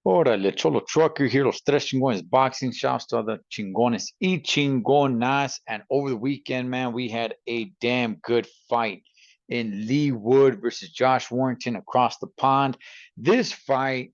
Órale, Cholo Trucker here, los tres chingones boxing shops to other chingones y chingonas. And over the weekend, man, we had a damn good fight in Lee Wood versus Josh Warrington across the pond. This fight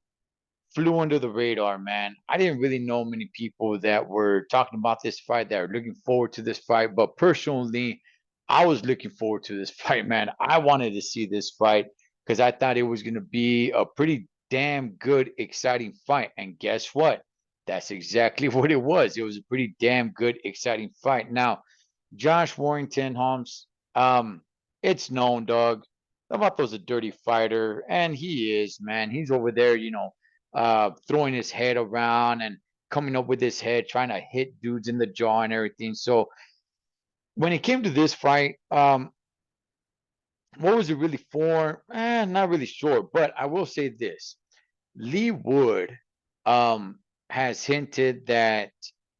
flew under the radar, man. I didn't really know many people that were talking about this fight, that were looking forward to this fight. But personally, I was looking forward to this fight, man. I wanted to see this fight because I thought it was going to be a pretty damn good, exciting fight. And guess what? That's exactly what it was. It was a pretty damn good, exciting fight. Now, Josh Warrington, Holmes, it's known, dog. Navato's a dirty fighter, and he is, man. He's over there, throwing his head around and coming up with his head, trying to hit dudes in the jaw and everything. So when it came to this fight, what was it really for? Not really sure, but I will say this. Lee Wood has hinted that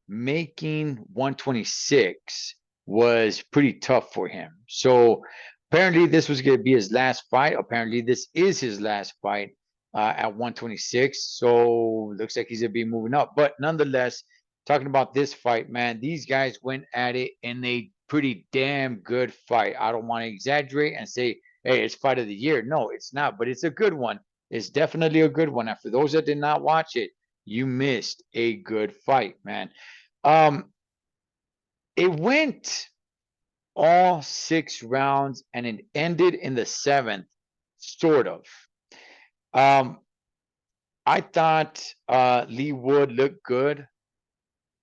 making 126 was pretty tough for him. So apparently this was going to be his last fight. Apparently this is his last fight at 126. So looks like he's going to be moving up. But nonetheless, talking about this fight, man, these guys went at it in a pretty damn good fight. I don't want to exaggerate and say, hey, it's fight of the year. No, it's not, but it's a good one. It's definitely a good one. And for those that did not watch it, you missed a good fight, man. Um, it went all 6 rounds and it ended in the seventh, sort of. Um, I thought Lee Wood looked good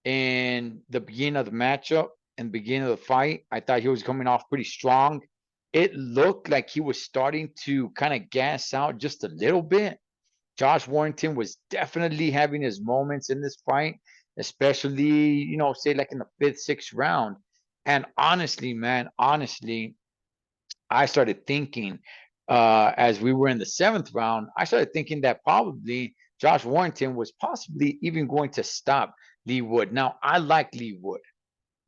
in the beginning of the matchup and the beginning of the fight. I thought he was coming off pretty strong. It looked like he was starting to kind of gas out just a little bit. Josh Warrington was definitely having his moments in this fight, especially, say like in the fifth, sixth round. And honestly, man, I started thinking as we were in the seventh round, I started thinking that probably Josh Warrington was possibly even going to stop Lee Wood. Now, I like Lee Wood.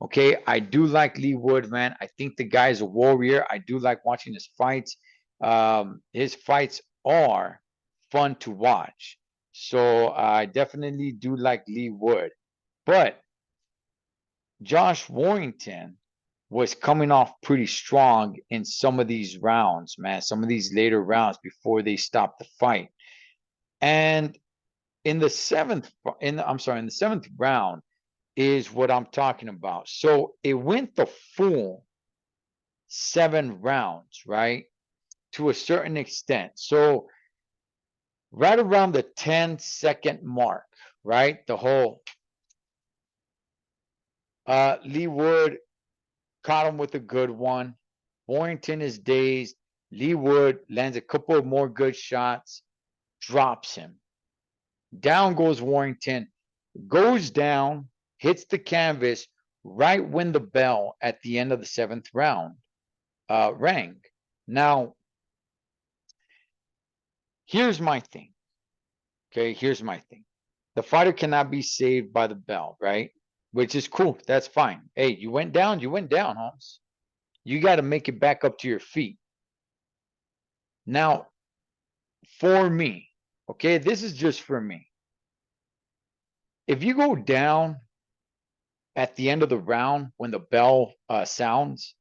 Okay, I do like Lee Wood, man. I think the guy is a warrior. I do like watching his fights. His fights are fun to watch. So I definitely do like Lee Wood. But Josh Warrington was coming off pretty strong in some of these rounds, man. Some of these later rounds before they stopped the fight. And in the seventh round is what I'm talking about. So it went the full 7 rounds, right? To a certain extent. So right around the 10-second mark, right? The whole Lee Wood caught him with a good one. Warrington is dazed. Lee Wood lands a couple of more good shots, drops him. Down goes Warrington, goes down, hits the canvas right when the bell at the end of the seventh round rang. Now, here's my thing. Okay, here's my thing. The fighter cannot be saved by the bell, right? Which is cool. That's fine. Hey, you went down, Holmes. You got to make it back up to your feet. Now, for me, okay, this is just for me. If you go down at the end of the round when the bell sounds,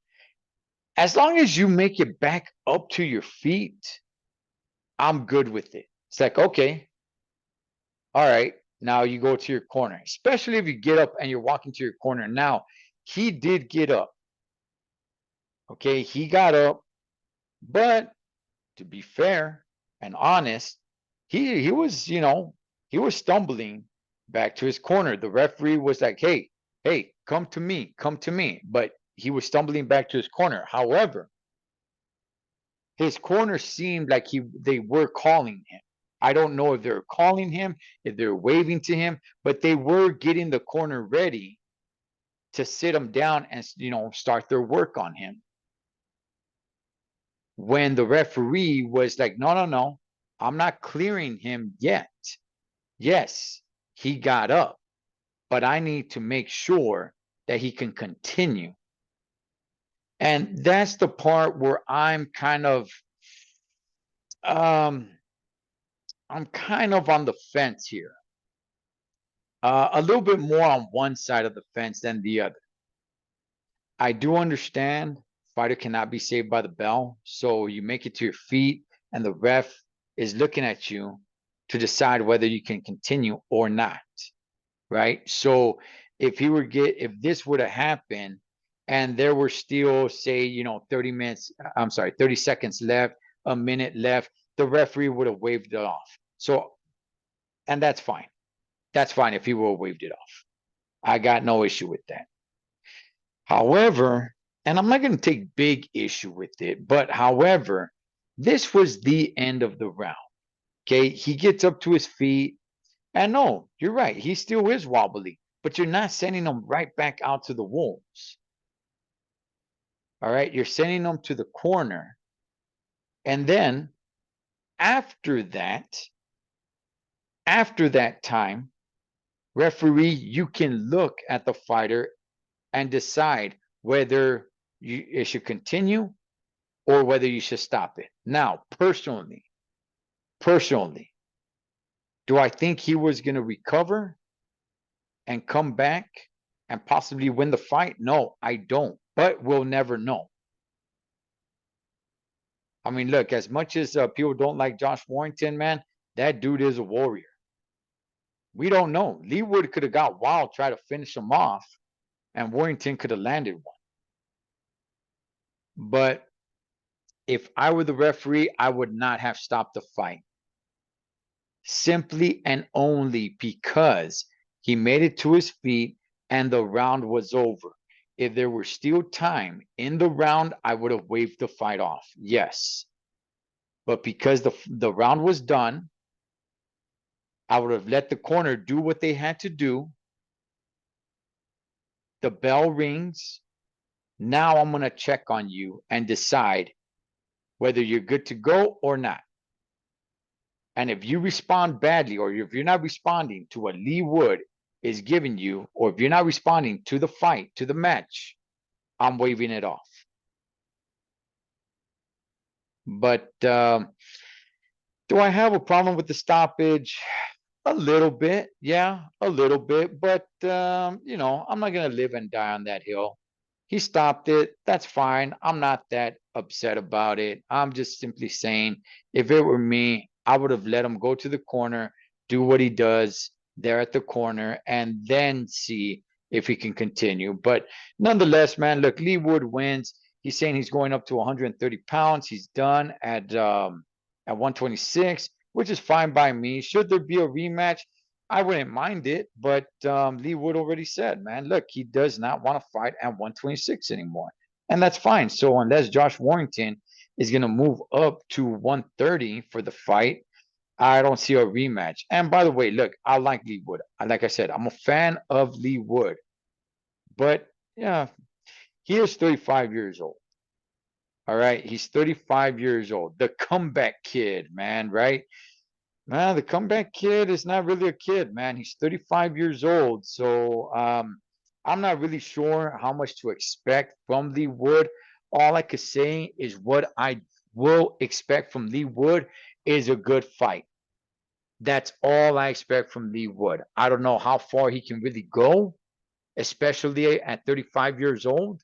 as long as you make it back up to your feet, I'm good with it. It's like, okay, all right, now you go to your corner, especially if you get up and you're walking to your corner. Now, he did get up. Okay, he got up, but to be fair and honest, he was, he was stumbling back to his corner. The referee was like, hey, come to me, come to me. But he was stumbling back to his corner. However, his corner seemed like they were calling him. I don't know if they're calling him, if they're waving to him, but they were getting the corner ready to sit him down and, start their work on him. When the referee was like, no, I'm not clearing him yet. Yes, he got up, but I need to make sure that he can continue. And that's the part where I'm kind of, I'm I'm kind of on the fence here. A little bit more on one side of the fence than the other. I do understand fighter cannot be saved by the bell. So you make it to your feet and the ref is looking at you to decide whether you can continue or not. Right. So if this would have happened and there were still, say, 30 minutes, I'm sorry, 30 seconds left, a minute left, the referee would have waved it off. So, and that's fine. That's fine if he would have waved it off. I got no issue with that. However, and I'm not going to take big issue with it, but however, this was the end of the round. Okay. He gets up to his feet. And no, you're right. He still is wobbly, but you're not sending him right back out to the wolves. All right. You're sending him to the corner. And then after that time, referee, you can look at the fighter and decide whether it should continue or whether you should stop it. Now, personally, do I think he was going to recover and come back and possibly win the fight? No, I don't, but we'll never know. I mean, look, as much as people don't like Josh Warrington, man, that dude is a warrior. We don't know. Lee Wood could have got wild, try to finish him off, and Warrington could have landed one. But if I were the referee, I would not have stopped the fight. Simply and only because he made it to his feet and the round was over. If there were still time in the round, I would have waved the fight off. Yes. But because the round was done, I would have let the corner do what they had to do. The bell rings. Now I'm going to check on you and decide whether you're good to go or not. And if you respond badly, or if you're not responding to what Lee Wood is giving you, or if you're not responding to the fight, to the match, I'm waving it off. But do I have a problem with the stoppage? A little bit, yeah, a little bit. But, I'm not going to live and die on that hill. He stopped it. That's fine. I'm not that upset about it. I'm just simply saying, if it were me, I would have let him go to the corner, do what he does there at the corner, and then see if he can continue. But nonetheless, man, look, Lee Wood wins. He's saying he's going up to 130 pounds. He's done at 126, which is fine by me. Should there be a rematch? I wouldn't mind it, but Lee Wood already said, man, look, he does not want to fight at 126 anymore. And that's fine. So unless Josh Warrington is going to move up to 130 for the fight, I don't see a rematch. And by the way, look, I like Lee Wood. Like I said, I'm a fan of Lee Wood. But, yeah, he is 35 years old. All right? He's 35 years old. The comeback kid, man, right? Man, the comeback kid is not really a kid, man. He's 35 years old. So I'm not really sure how much to expect from Lee Wood. All I could say is what I will expect from Lee Wood is a good fight. That's all I expect from Lee Wood. I don't know how far he can really go, especially at 35 years old.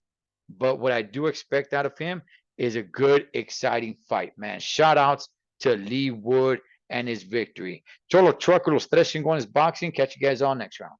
But what I do expect out of him is a good, exciting fight, man. Shout outs to Lee Wood and his victory. Cholo Trucker, Los Tres Chingones Boxing. Catch you guys all next round.